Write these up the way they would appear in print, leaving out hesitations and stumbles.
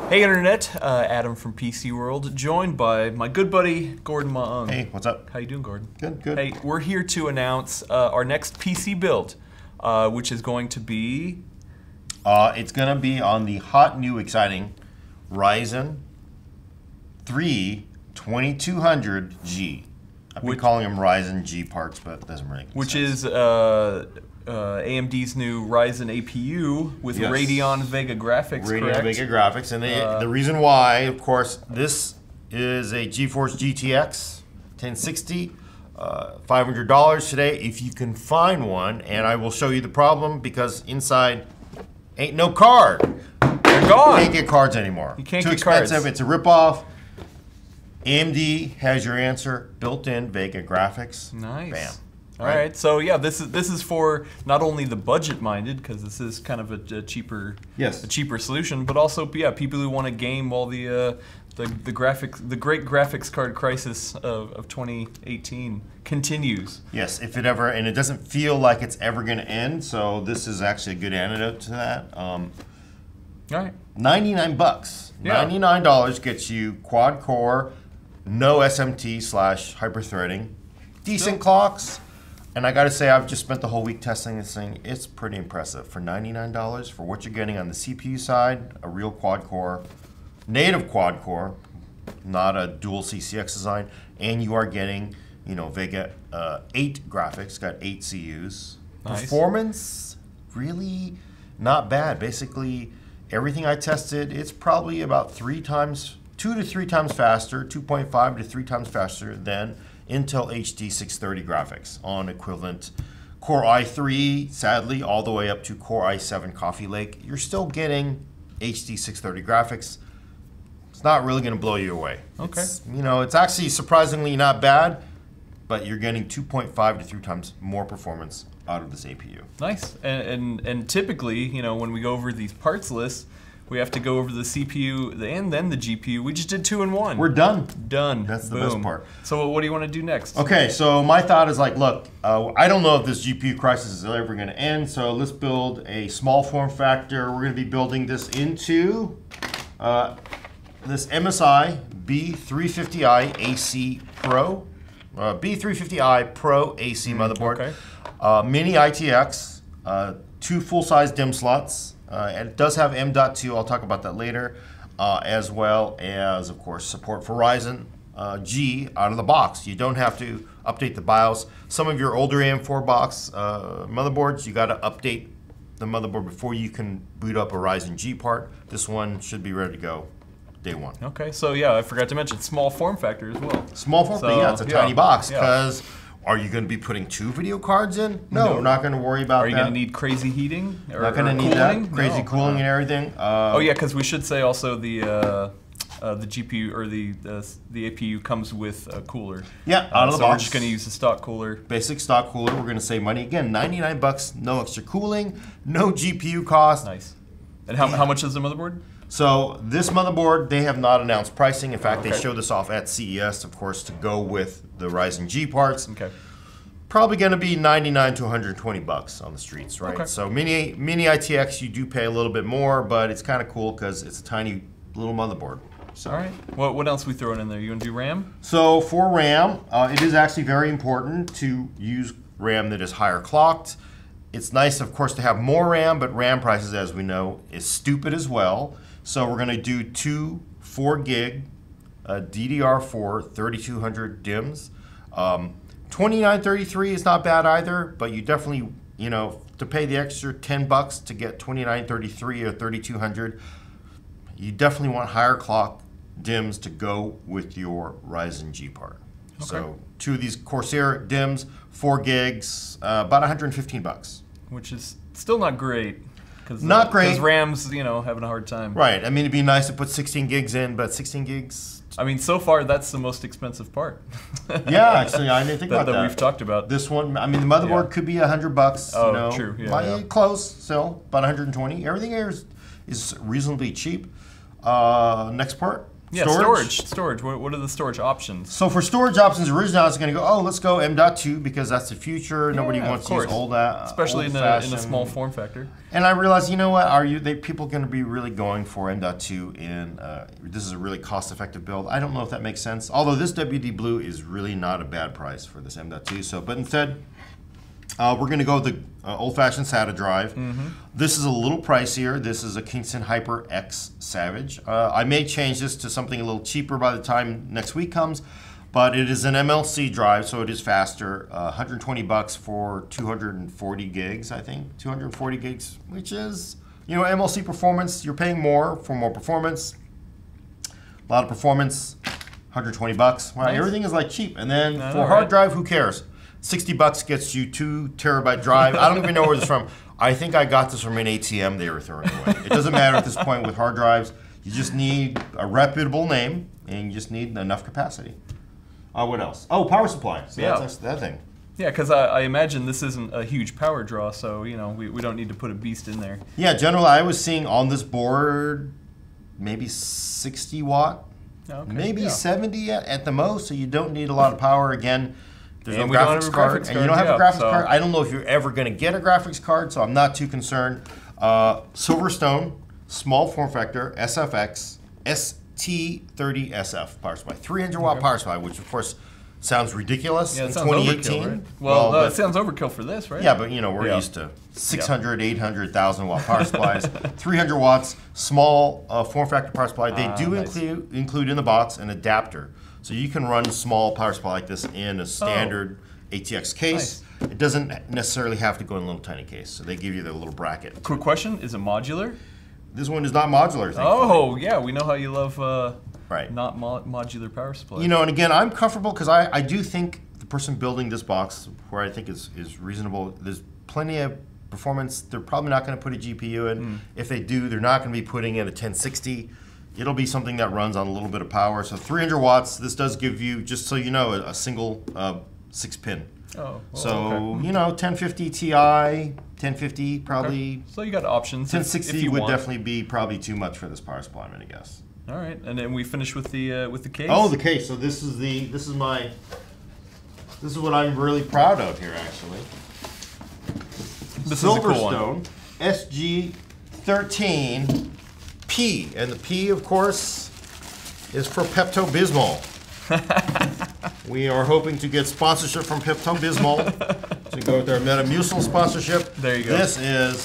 Hey Internet, Adam from PC World, joined by my good buddy Gordon Maung. Hey, what's up? How you doing, Gordon? Good, good. Hey, we're here to announce our next PC build, which is going to be... It's going to be on the hot, new, exciting Ryzen 3 2200G. I've been calling them Ryzen G parts, but it doesn't really make Which sense. is AMD's new Ryzen APU with Radeon Vega graphics, Radeon Vega graphics, and the reason why, of course, this is a GeForce GTX 1060, $500 today, if you can find one, and I will show you the problem because inside ain't no card. They're gone. You can't get cards anymore. You can't Too get cards. expensive. It's a ripoff. AMD has your answer. Built-in Vega graphics. Nice. Bam. All right. So yeah, this is for not only the budget-minded, because this is kind of a cheaper solution, but also people who want to game while the great graphics card crisis of 2018 continues. Yes, if it ever, and it doesn't feel like it's ever going to end. So this is actually a good antidote to that. All right. $99. Yeah. $99 gets you quad core, no SMT/hyper-threading, decent clocks. And I gotta say, I've just spent the whole week testing this thing. It's pretty impressive. For $99, for what you're getting on the CPU side, a real quad core, native quad core, not a dual CCX design, and you are getting, Vega 8 graphics, got 8 CUs. Nice. Performance, really not bad. Basically, everything I tested, it's probably about 2 to 3 times faster, 2.5 to 3 times faster than Intel HD 630 graphics on equivalent Core i3, sadly, all the way up to Core i7 Coffee Lake. You're still getting HD 630 graphics. It's not really going to blow you away. Okay. It's actually surprisingly not bad, but you're getting 2.5 to 3 times more performance out of this APU. Nice. And typically, when we go over these parts lists, we have to go over the CPU and then the GPU. We just did 2 in 1. We're done. Done. That's the Boom. best part. So what do you want to do next? Okay, so my thought is look, I don't know if this GPU crisis is ever going to end, so let's build a small form factor. We're going to be building this into this MSI B350i AC Pro, B350i Pro AC motherboard. Okay. Mini ITX, 2 full-size DIMM slots. And it does have M.2, I'll talk about that later, as well as, of course, support for Ryzen G out of the box. You don't have to update the BIOS. Some of your older AM4 box motherboards, you got to update the motherboard before you can boot up a Ryzen G part. This one should be ready to go day one. Okay, so yeah, I forgot to mention small form factor as well. Small form, so, yeah, it's a tiny box because... Are you going to be putting 2 video cards in? No, we're not going to worry about that. Are you going to need crazy heating? Not going to need that. Crazy cooling and everything. Oh yeah, because we should say also the GPU or the APU comes with a cooler. Yeah, out of the box. So we're just going to use the stock cooler. Basic stock cooler. We're going to save money again. $99, no extra cooling, no GPU cost. Nice. And how much is the motherboard? So this motherboard, they have not announced pricing. In fact, they showed this off at CES, of course, to go with the Ryzen G parts. Okay. Probably going to be $99 to $120 on the streets, right? Okay. So mini ITX, you do pay a little bit more, but it's kind of cool because it's a tiny little motherboard. So. All right. What else we throwing in there? You want to do RAM? So for RAM, it is actually very important to use RAM that is higher clocked. It's nice, of course, to have more RAM, but RAM prices, as we know, is stupid as well. So we're going to do 2 4 gig DDR4 3200 DIMMs. 2933 is not bad either, but you definitely, to pay the extra $10 to get 2933 or 3200, you definitely want higher clock DIMMs to go with your Ryzen G part. Okay. So 2 of these Corsair DIMMs, 4 gigs, about $115. Which is still not great. Not great. Because RAM's, having a hard time. Right. I mean, it'd be nice to put 16 gigs in, but 16 gigs... I mean, so far, that's the most expensive part. Yeah, actually, I didn't think about that. That we've talked about. This one, I mean, the motherboard could be $100. Oh, true. Yeah, close, still, about $120. Everything here is reasonably cheap. Next part. Yeah, storage. What are the storage options? So for storage options, originally I was going to go, oh, let's go M.2 because that's the future. Nobody wants to use old, especially in a small form factor. And I realized, you know what? People going to be really going for M.2 in? This is a really cost-effective build. I don't know if that makes sense. Although this WD Blue is really not a bad price for this M.2. So, but instead, we're going to go with the old-fashioned SATA drive. This is a little pricier. This is a Kingston Hyper X Savage. I may change this to something a little cheaper by the time next week comes, but it is an MLC drive, so it is faster. 120 bucks for 240 gigs, I think. 240 gigs, which is, MLC performance. You're paying more for more performance. A lot of performance. 120 bucks. Wow, nice. Everything is like cheap. And then for hard drive, who cares? 60 bucks gets you 2 terabyte drive. I don't even know where this is from. I think I got this from an ATM they were throwing away. It doesn't matter at this point with hard drives. You just need a reputable name and you just need enough capacity. What else? Oh, power supply. So that's that thing. Yeah, because I imagine this isn't a huge power draw, so we don't need to put a beast in there. Yeah, generally I was seeing on this board maybe 60 watt, maybe 70 at the most, so you don't need a lot of power. Again, there's no graphics card, and you don't have a graphics card. I don't know if you're ever going to get a graphics card, so I'm not too concerned. Silverstone, small form factor, SFX, ST30SF power supply, 300 watt power supply, which of course sounds ridiculous in 2018. Right? Well, it sounds overkill for this, right? Yeah, but we're used to 600, 800, 1,000 watt power supplies. 300 watts, small form factor power supply. They do include in the box an adapter. So you can run small power supply like this in a standard ATX case. Nice. It doesn't necessarily have to go in a little tiny case. So they give you the little bracket. Quick question, is it modular? This one is not modular. Oh, yeah, we know how you love not modular power supply. And again, I'm comfortable because I do think the person building this box, where I think is reasonable, there's plenty of performance. They're probably not going to put a GPU in. If they do, they're not going to be putting in a 1060. It'll be something that runs on a little bit of power. So 300 watts, this does give you, just so you know, a single 6-pin. Oh, so, 1050 Ti, 1050 probably. Okay. So you got options. 1060 would definitely be probably too much for this power supply, I'm going to guess. All right, and then we finish with the case. Oh, the case. So this is what I'm really proud of here, actually. This Silverstone SG13 P, and the P, of course, is for Pepto-Bismol. We are hoping to get sponsorship from Pepto-Bismol to go with their Metamucil sponsorship. There you go. This is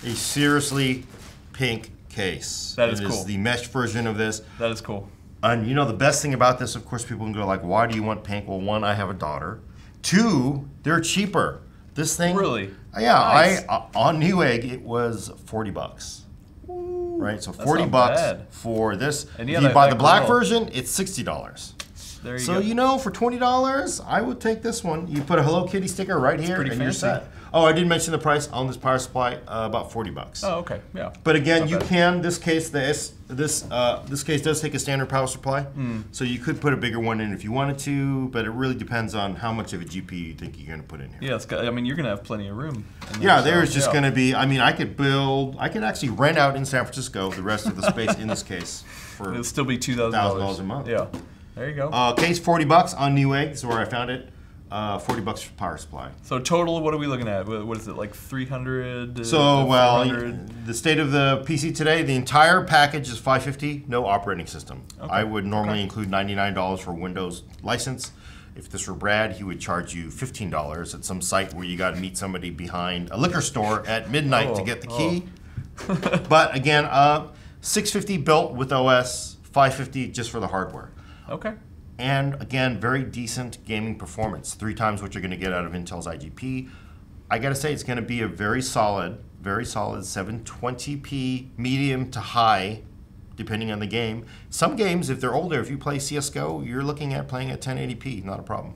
a seriously pink case. That is cool. It is the mesh version of this. That is cool. And the best thing about this, of course, people can go like, why do you want pink? Well, one, I have a daughter. Two, they're cheaper. This thing. Really? Yeah. Nice. On Newegg, it was 40 bucks. Right, so 40 bucks for this. And if you buy the black version, it's $60. There you go. So for $20, I would take this one. You put a Hello Kitty sticker right here, and you're set. Oh, I did mention the price on this power supply, about 40 bucks. Oh, okay, yeah. But again, you can. This case, this case does take a standard power supply, so you could put a bigger one in if you wanted to. But it really depends on how much of a GPU you think you're going to put in here. Yeah, you're going to have plenty of room. There's just going to be. I could actually rent out in San Francisco the rest of the space in this case for it'll still be $2,000 a month. Yeah, there you go. Case 40 bucks on Newegg is where I found it. 40 bucks for power supply. So total, what are we looking at? What is it, like 300? So, the state of the PC today, the entire package is $550, no operating system. Okay. I would normally include $99 for Windows license. If this were Brad, he would charge you $15 at some site where you got to meet somebody behind a liquor store at midnight to get the key. But again, $650 built with OS, $550 just for the hardware. Okay. And again, very decent gaming performance. 3 times what you're going to get out of Intel's IGP. I got to say, it's going to be a very solid 720p medium to high, depending on the game. Some games, if they're older, if you play CSGO, you're looking at playing at 1080p, not a problem.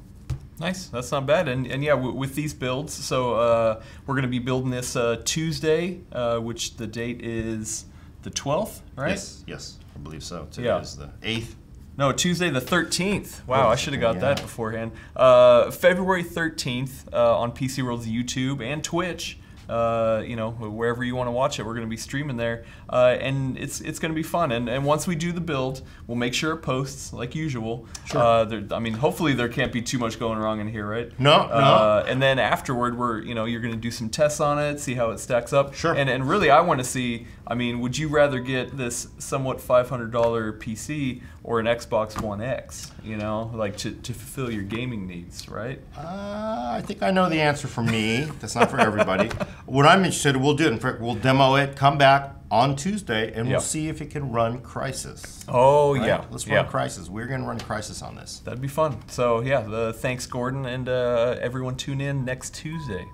Nice, that's not bad. And yeah, with these builds, so we're going to be building this Tuesday, which the date is the 12th, right? Yes, I believe so. Today is the 8th. No, Tuesday the 13th. Wow, I should have got that beforehand. February 13th on PC World's YouTube and Twitch. You know, wherever you want to watch it, we're going to be streaming there, and it's going to be fun. And once we do the build, we'll make sure it posts like usual. Sure. I mean, hopefully there can't be too much going wrong in here, right? No, no. And then afterward, you're going to do some tests on it, see how it stacks up. Sure. And really, I want to see. I mean, would you rather get this somewhat $500 PC or an Xbox One X? You know, like to fulfill your gaming needs, right? I think I know the answer for me. That's not for everybody. What I'm interested in, we'll do it. We'll demo it, come back on Tuesday, and we'll see if it can run Crysis. Oh, right? yeah. Let's run Crysis. We're going to run Crysis on this. That'd be fun. So, yeah, thanks, Gordon, and everyone tune in next Tuesday.